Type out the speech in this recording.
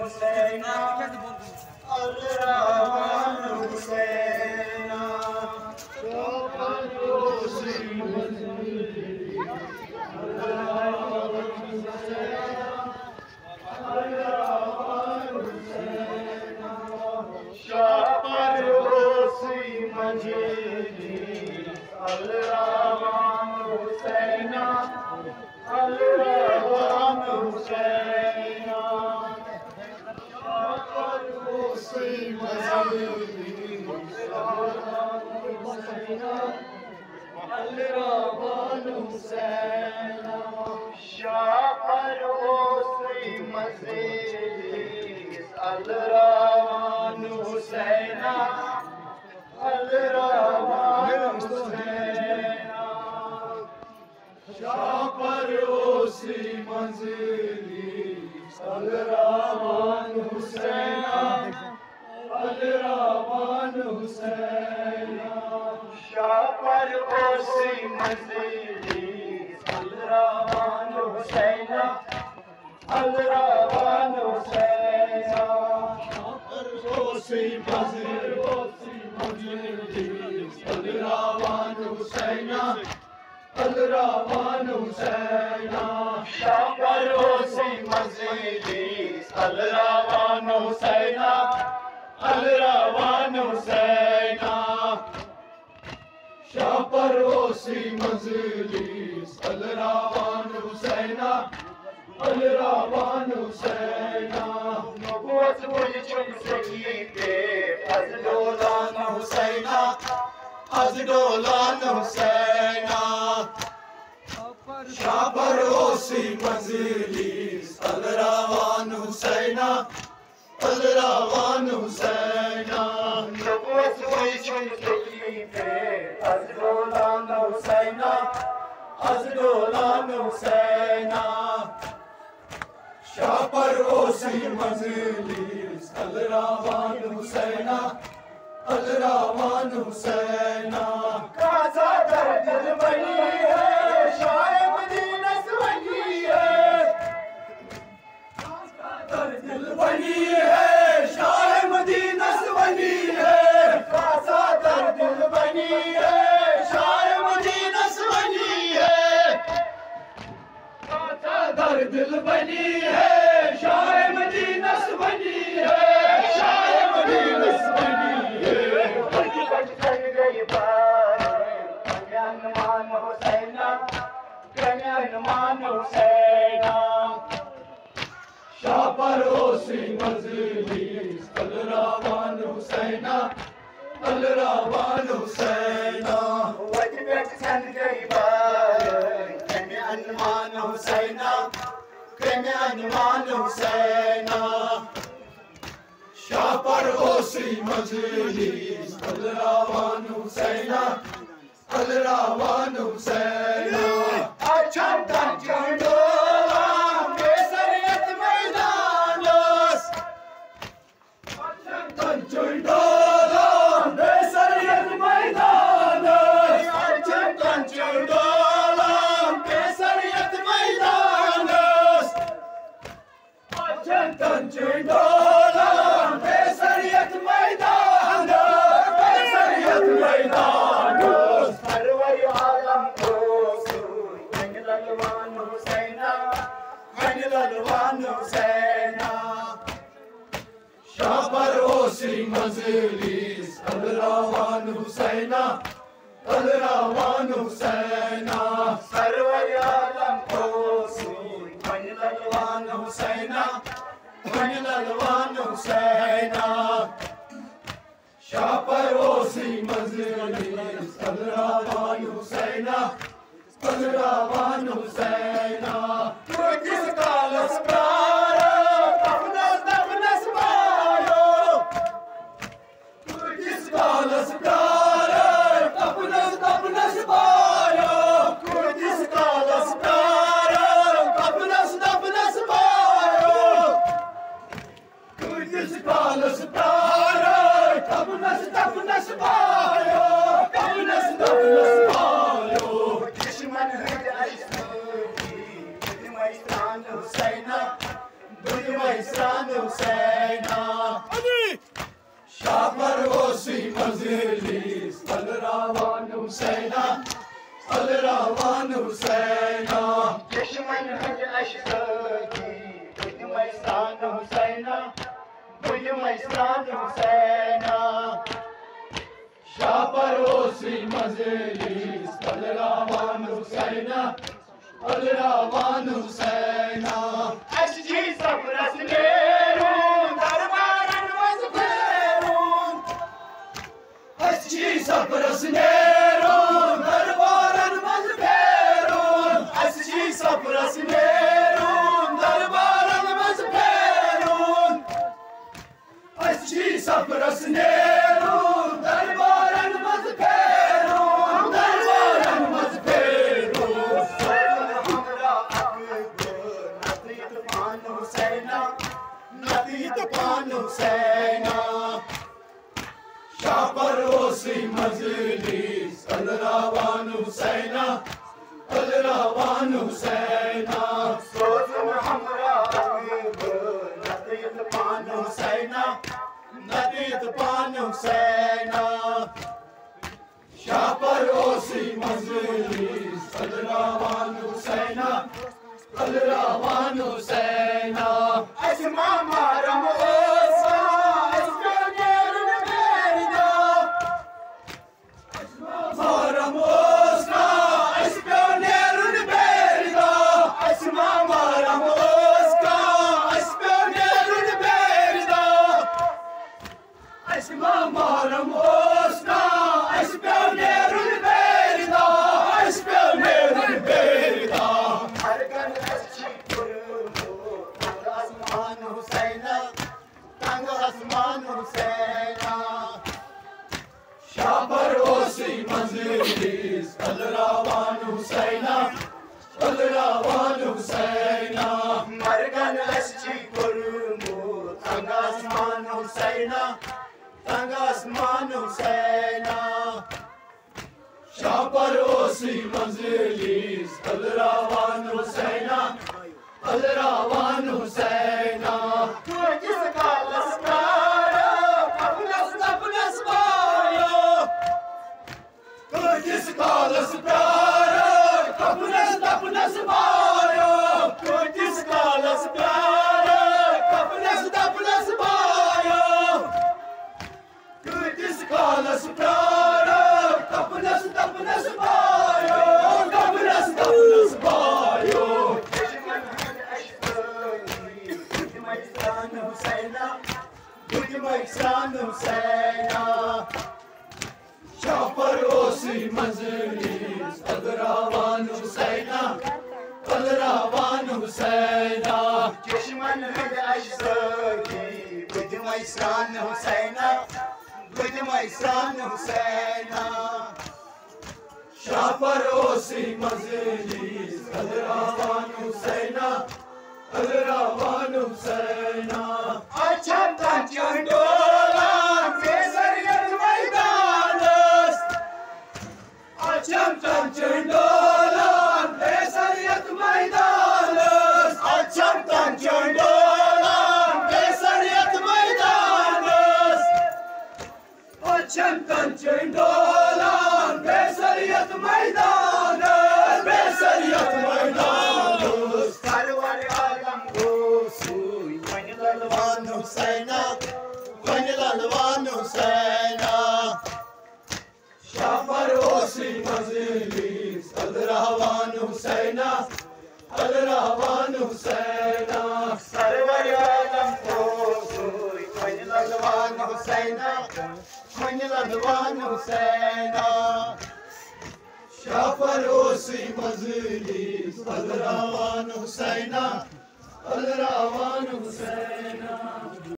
हुसैना अलरावान हुसैना शापरोसी मंजिली अलरावान हुसैना अलरावान हुसैना शापरोसी मंजिली अलरावान हुसैना शापरोसी मंजिली अलरावान हुसैना अलरावान हुसैना शापरोसी मंजिली अलरावान हुसैना अलरावान हुसैना शापरोसी मंजिली अलरावान हुसैना अलरावान हुसैना शापरोसी मंजिली अलरावान हुसैना अलरावान हुसैना शापरोसी मंजिली अलरावान हुसैना अलरावान हुसैना शापरोसी मंजिली अलरावान हुसैना अलरावान हुसैना नबूवत मुझ चुन सकी पे अज़दौलान हुसैना अज़दौलान हुसैना शापरोसी मंजिली अलरावान हुसैना अलरावान हुसैना नबूवत मुझ चुन सकी पे अज़दौलान हुसैना अज़दौलान हुसैना शापरोसी मंजिली अलरावान हुसैना अलरावान हुसैना काज़ा दर दिल बनी है शाह मदीना बनी है काज़ा दर दिल बनी है शाह मदीना बनी है काज़ा दर दिल बनी है शाह मदीना बनी है काज़ा दर दिल बनी है शाह मदीना बनी है शाह मदीना बनी है कन्यानुमान हुसैना कन्यानुमान हुसैना शापरोसी मंजिली अलरावान हुसैना अलरावान हुसैना वजबत सन गई बार कन्यानुमान हुसैना कन्यानुमान हुसैना शापरोसी मंजिली अलरावान हुसैना अलरावान हुसैना अच्छा तंजोला बेसरियत मैदानस अच्छा तंजोला बेसरियत मैदानस अच्छा तंजोला बेसरियत मैदानस अच्छा तंजोला बेसरियत मैदानस बेसरियत मैदानस शापरोसी मंजिली अलरावान हुसैना अलरावान हुसैना सरवर आलम को अलरावान हुसैना अलरावान हुसैना शापरोसी मंजिली अलरावान हुसैना अलरावान हुसैना किस कालस प्यारा दफनस दफनस मारो किस कालस प्यारा दफनस दफनस मारो किस कालस प्यारा दफनस दफनस मारो किस कालस प्यारा दफनस दफनस मारो दफनस दफनस मारो दुश्मन है मैसरान हुसैना शाह परवोसी मजलिस अलरावान हुसैना अलरावान हुसैना दुश्मन हज अशकी बुझ मैसरान हुसैना बुझ मैसरान हुसैना शाह परवोसी मजलिस अलरावान हुसैना अलरावान हुसैना अशजी सफरस नेरून दरबारन वज फेरून अशजी सफरस नेरून दरबारन वज फेरून अशजी सफरस नेरून दरबारन वज फेरून अशजी सफरस नेरून दरबारन वज फेरून दरबारन वज फेरून नतीत पान हुसैना शाह परवोसी मजलिस अलरावान हुसैना अलरावान हुसैना सोच में हमरा नतीत पान हुसैना नतीत पान हुसैना शाह परवोसी मजलिस अलरावान हुसैना अलरावान हुसैना अस्मा मारम ओसा अस्मा नेरुन बेरिदा अस्मा मारम ओसा अस्मा नेरुन बेरिदा अस्मा मारम ओसा अस्मा नेरुन बेरिदा अस्मा मारम ओसा अस्मा नेरुन बेरिदा अस्मा नेरुन बेरिदा शाह परवोसी मजलिस अलरावान हुसैना अलरावान हुसैना मरगन अशजी कुर्मु तंगासमान हुसैना तंगासमान हुसैना शाह परवोसी मजलिस अलरावान हुसैना अलरावान हुसैना जिसका लश्कारा अपनस अपनस बायो जिसका लश्कारा अपनस अपनस बायो जिसका लश्कारा अपनस अपनस बायो जिसका लश्कारा अपनस अपनस बायो अपनस अपनस बायो बुझ मैसरान हुसैना शाह परवोसी मजलिस अलरावान हुसैना अलरावान हुसैना दुश्मन हज अशकी बुझ मैसरान हुसैना बुझ मैसरान हुसैना शाह परवोसी मजलिस अलरावान हुसैना अलरावान हुसैना अच्छा चंडोला केसरियत मैदानस अच्छा चंडोला केसरियत मैदानस अच्छा चंडोला केसरियत मैदानस अच्छा चंडोला केसरियत मैदानस केसरियत मैदानस अलरावान हुसैना अलरावान हुसैना शाह परवोसी मजलिस अलरावान हुसैना अलरावान हुसैना सरवर आलम को अलरावान हुसैना अलरावान हुसैना शाह परवोसी मजलिस अलरावान हुसैना अलरावान हुसैना।